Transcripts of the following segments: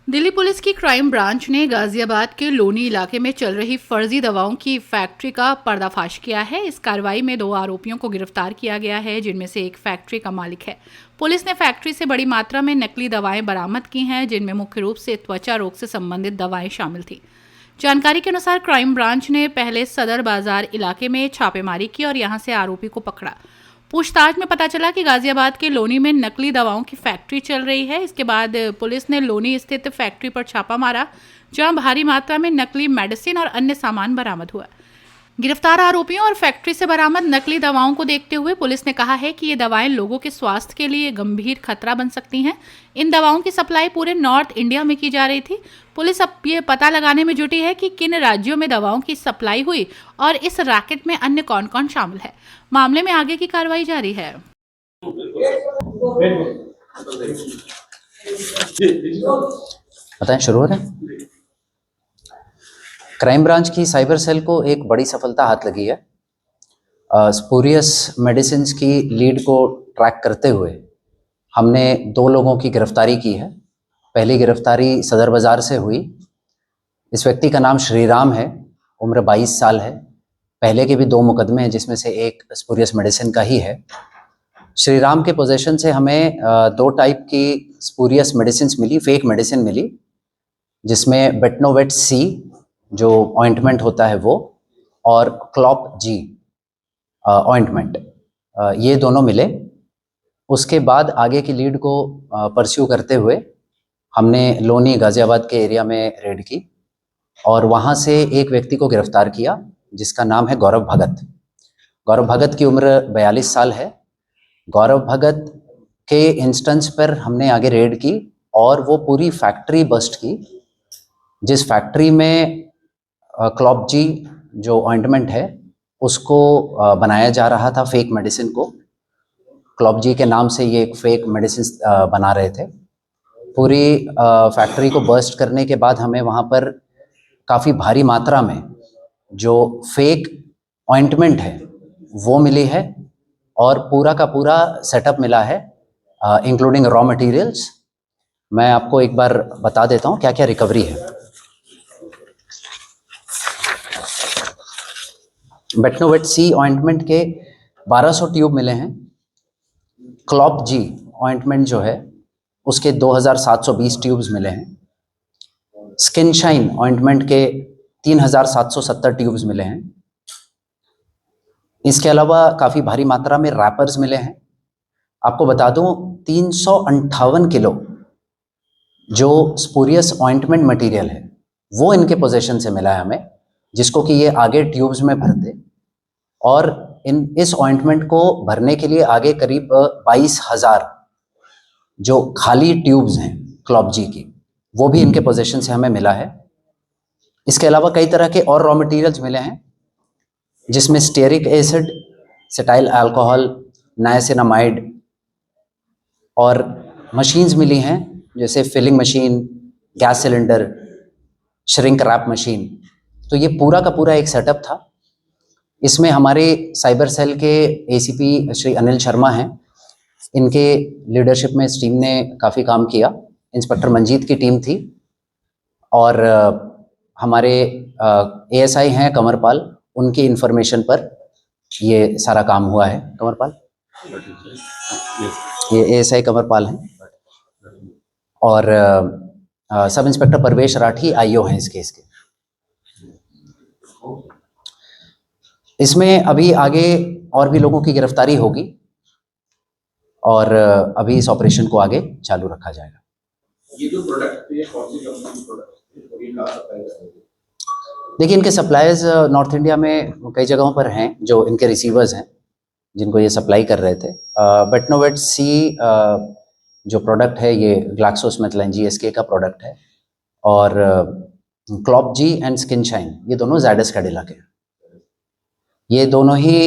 Delhi police की crime branch ने गाजियाबाद के लोनी इलाके में चल रही फर्जी दवाओं की फैक्ट्री का पर्दाफाश किया है। इस कार्रवाई में 2 आरोपियों को गिरफ्तार किया गया है, जिनमें से एक फैक्ट्री का मालिक है। पुलिस ने फैक्ट्री से बड़ी मात्रा में नकली दवाएं बरामद की हैं, जिनमें मुख्य रूप से त्वचा रोग से संबंधित दवाएं शामिल थी। जानकारी के अनुसार क्राइम ब्रांच ने पहले सदर बाजार इलाके में छापेमारी की और यहां से आरोपी को पकड़ा। पूछताछ में पता चला कि गाजियाबाद के लोनी में नकली दवाओं की फैक्ट्री चल रही है। इसके बाद पुलिस ने लोनी स्थित फैक्ट्री पर छापा मारा, जहां भारी मात्रा में नकली मेडिसिन और अन्य सामान बरामद हुआ। गिरफ्तार आरोपियों और फैक्ट्री से बरामद नकली दवाओं को देखते हुए पुलिस ने कहा है कि ये दवाएं लोगों के स्वास्थ्य के लिए गंभीर खतरा बन सकती हैं। इन दवाओं की सप्लाई पूरे नॉर्थ इंडिया में की जा रही थी। पुलिस अब ये पता लगाने में जुटी है कि किन राज्यों में दवाओं की सप्लाई हुई और इस रैकेट में अन्य कौन कौन शामिल है। मामले में आगे की कार्रवाई जारी है। बताएं, शुरू हो रहे हैं। क्राइम ब्रांच की साइबर सेल को एक बड़ी सफलता हाथ लगी है। स्पूरियस मेडिसिन की लीड को ट्रैक करते हुए हमने 2 लोगों की गिरफ्तारी की है। पहली गिरफ्तारी सदर बाजार से हुई। इस व्यक्ति का नाम श्रीराम है, उम्र 22 साल है। पहले के भी 2 मुकदमे हैं, जिसमें से एक स्पूरियस मेडिसिन का ही है। श्रीराम के पोजेशन से हमें 2 टाइप की स्पूरियस मेडिसिन मिली, फेक मेडिसिन मिली, जिसमें बेटनोवेट सी जो ऑइंटमेंट होता है वो, और क्लॉप जी ऑइंटमेंट, ये दोनों मिले। उसके बाद आगे की लीड को परस्यू करते हुए हमने लोनी गाजियाबाद के एरिया में रेड की और वहाँ से एक व्यक्ति को गिरफ्तार किया, जिसका नाम है गौरव भगत। गौरव भगत की उम्र 42 साल है। गौरव भगत के इंस्टेंस पर हमने आगे रेड की और वो पूरी फैक्ट्री बस्ट की, जिस फैक्ट्री में क्लॉप जी जो ऑइंटमेंट है उसको बनाया जा रहा था, फेक मेडिसिन को। क्लॉप जी के नाम से ये एक फेक मेडिसिन बना रहे थे। पूरी फैक्ट्री को बर्स्ट करने के बाद हमें वहाँ पर काफ़ी भारी मात्रा में जो फेक ऑइंटमेंट है वो मिली है और पूरा का पूरा सेटअप मिला है, इंक्लूडिंग रॉ मटेरियल्स। मैं आपको एक बार बता देता हूँ क्या क्या रिकवरी है। बेटनोवेट सी ऑइंटमेंट के 1200 ट्यूब मिले हैं। क्लॉप जी ऑइंटमेंट जो है उसके 2720 ट्यूब्स मिले हैं। स्किन शाइन ऑइंटमेंट के 3770 ट्यूब्स मिले हैं। इसके अलावा काफ़ी भारी मात्रा में रैपर्स मिले हैं। आपको बता दूं 358 किलो जो स्पूरियस ऑइंटमेंट मटेरियल है वो इनके पोजीशन से मिला है हमें, जिसको कि ये आगे ट्यूब्स में भरते और इस ऑइंटमेंट को भरने के लिए आगे करीब 22,000 जो खाली ट्यूब्स हैं क्लॉप जी की, वो भी इनके पोजीशन से हमें मिला है। इसके अलावा कई तरह के और रॉ मटेरियल्स मिले हैं, जिसमें stearic acid, cetyl alcohol, niacinamide और मशीन्स मिली हैं, जैसे filling machine, gas cylinder, shrink wrap machine. तो ये पूरा का पूरा एक सेटअप था। इसमें हमारे साइबर सेल के एसीपी श्री अनिल शर्मा हैं। इनके लीडरशिप में इस टीम ने काफ़ी काम किया। इंस्पेक्टर मंजीत की टीम थी और हमारे एएसआई हैं कमरपाल, उनकी इंफॉर्मेशन पर ये सारा काम हुआ है। कमरपाल, ये एएसआई कमरपाल हैं और सब इंस्पेक्टर परवेश राठी आईओ हैं इस केस के। इसमें अभी आगे और भी लोगों की गिरफ्तारी होगी और अभी इस ऑपरेशन को आगे चालू रखा जाएगा। ये जो प्रोडक्ट है कौन सी कंपनी की प्रोडक्ट है और ये कहाँ सप्लाई कर रहे हैं? देखिए, इनके सप्लायर्स नॉर्थ इंडिया में कई जगहों पर हैं जो इनके रिसीवर्स हैं, जिनको ये सप्लाई कर रहे थे। बेटनोवेट सी जो प्रोडक्ट है ये ग्लैक्सोस्मिथक्लाइन जीएसके का प्रोडक्ट है और Clop G and Skin Shine ये दोनों ज़ायडस कैडिला के हैं। ये दोनों ही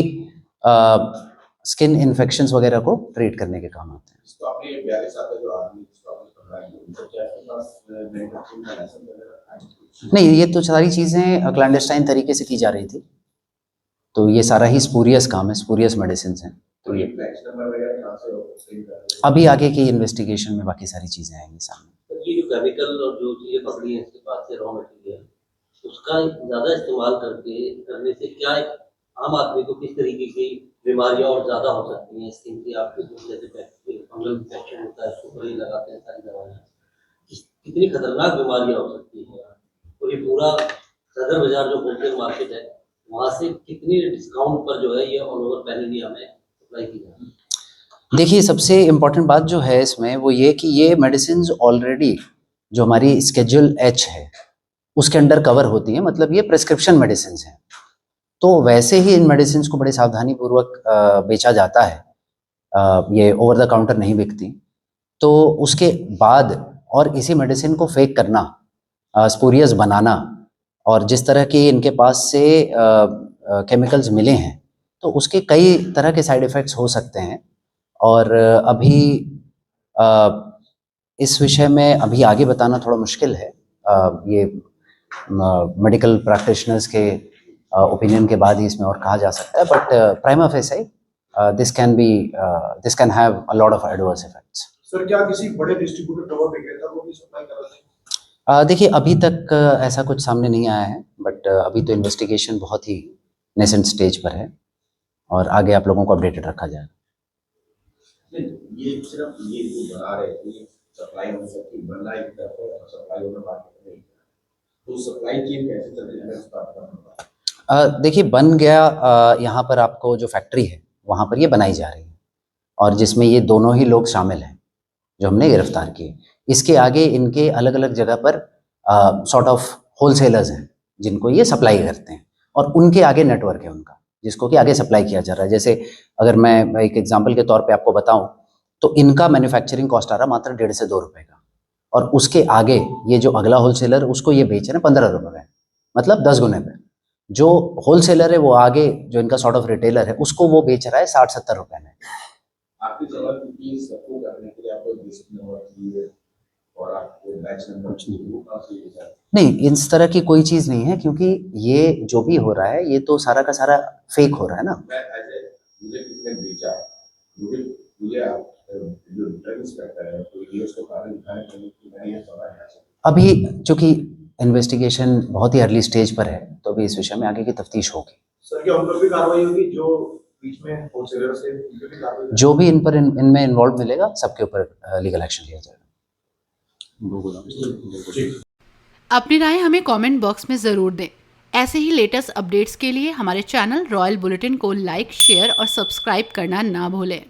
स्किन इन्फेक्शंस वगैरह को ट्रीट करने के काम आते हैं। तो आपने ये 42 साल का जो आदमी जिसको आपने पकड़ा है, तो क्या इसके पास मैन्युफैक्चरिंग का लाइसेंस वगैरह है? नहीं, ये तो सारी चीज़ें क्लैंडस्टाइन तरीके से की जा रही थी। तो ये सारा ही स्पूरियस काम है, स्पूरियस मेडिसिन हैं। तो ये बैच नंबर वगैरह कहाँ से हो? अभी आगे की इन्वेस्टिगेशन में बाकी सारी चीज़ें आएंगी सामने। ये जो केमिकल और जो चीज़ें पकड़ी हैं इसके पास से रॉ मटेरियल, उसका ज़्यादा इस्तेमाल करने से क्या एक आम आदमी को किस तरीके की बीमारियां और ज़्यादा हो सकती हैं स्किन की? आपके जैसे फंगल इन्फेक्शन होता है, उसको ऊपर ही लगाते हैं सारी दवाइयाँ, कितनी खतरनाक बीमारियां हो सकती हैं? और ये पूरा सदर बाजार जो होलसेल मार्केट है, वहाँ से कितनी डिस्काउंट पर जो है ये ऑल ओवर पैन इंडिया में सप्लाई की जाती है? देखिए, सबसे इम्पोर्टेंट बात जो है इसमें वो ये कि ये मेडिसिन्स ऑलरेडी जो हमारी स्केड्यूल एच है उसके अंडर कवर होती हैं, मतलब ये प्रिस्क्रिप्शन मेडिसिन्स हैं। तो वैसे ही इन मेडिसिन्स को बड़े सावधानी पूर्वक बेचा जाता है, ये ओवर द काउंटर नहीं बिकती। तो उसके बाद और इसी मेडिसिन को फेक करना, स्पूरियस बनाना, और जिस तरह की इनके पास से केमिकल्स मिले हैं तो उसके कई तरह के साइड इफ़ेक्ट्स हो सकते हैं। और अभी इस विषय में अभी आगे बताना थोड़ा मुश्किल है, ये मेडिकल प्रैक्टिशनर्स के ओपिनियन के बाद ही इसमें और कहा जा सकता है, but prima facie this can have a lot of adverse effects. Sir, क्या किसी बड़े डिस्ट्रीब्यूटर दवा विक्रेता को भी सप्लाई कर रहे हैं? देखिए, अभी तक ऐसा कुछ सामने नहीं आया है, बट अभी तो इन्वेस्टिगेशन बहुत ही नेसेंट स्टेज पर है और आगे आप लोगों को अपडेटेड रखा जाएगा। नहीं, ये सिर्फ ये जो बना रहे थे सप्लाई हो सकती बनना एक तरफ है और सप्लाई होना बाकी नहीं, तो सप्लाई चेन कैसे चलती है स्टार्ट करना? देखिए, बन गया, यहाँ पर आपको जो फैक्ट्री है वहाँ पर ये बनाई जा रही है और जिसमें ये दोनों ही लोग शामिल हैं जो हमने गिरफ्तार किए। इसके आगे इनके अलग अलग जगह पर सॉर्ट ऑफ होलसेलर्स हैं जिनको ये सप्लाई करते हैं और उनके आगे नेटवर्क है उनका जिसको कि आगे सप्लाई किया जा रहा है। जैसे अगर मैं एक एग्जांपल के तौर पे आपको बताऊं तो इनका मैन्युफैक्चरिंग कॉस्ट आ रहा मात्र 1.5 से 2 रुपए का, और उसके आगे ये जो अगला होलसेलर उसको ये बेच रहे हैं 15 रुपए में, मतलब 10 गुने पे। जो होलसेलर है वो आगे जो इनका सॉर्ट ऑफ रिटेलर है उसको वो बेच रहा है 60-70 रुपए में। आपकी सवाल की सबको करने के लिए आपको लिस्ट नंबर चाहिए और आपको बैच नंबर चाहिए, वो कहाँ से लेकर? नहीं, इस तरह की कोई चीज़ नहीं है, क्योंकि ये जो भी हो रहा है ये तो सारा का सारा फेक हो रहा है ना। मैं ऐसे मुझे किसी ने बेचा, मुझे आप जो ड्रग इंस्पेक्टर है तो ये उसको कारण दिखाने के लिए कि मैं ये दवा है। अभी चूंकि इन्वेस्टिगेशन बहुत ही अर्ली स्टेज पर है तो अभी इस विषय में आगे की तफ्तीश होगी। सर, क्या उन पर भी कार्रवाई होगी जो बीच में होलसेलर से उन पर भी कार्रवाई? जो भी इन पर इनमें इन्वॉल्व मिलेगा सबके ऊपर लीगल एक्शन लिया जाएगा। अपनी राय हमें कमेंट बॉक्स में ज़रूर दें। ऐसे ही लेटेस्ट अपडेट्स के लिए हमारे चैनल रॉयल बुलेटिन को लाइक, शेयर और सब्सक्राइब करना ना भूलें।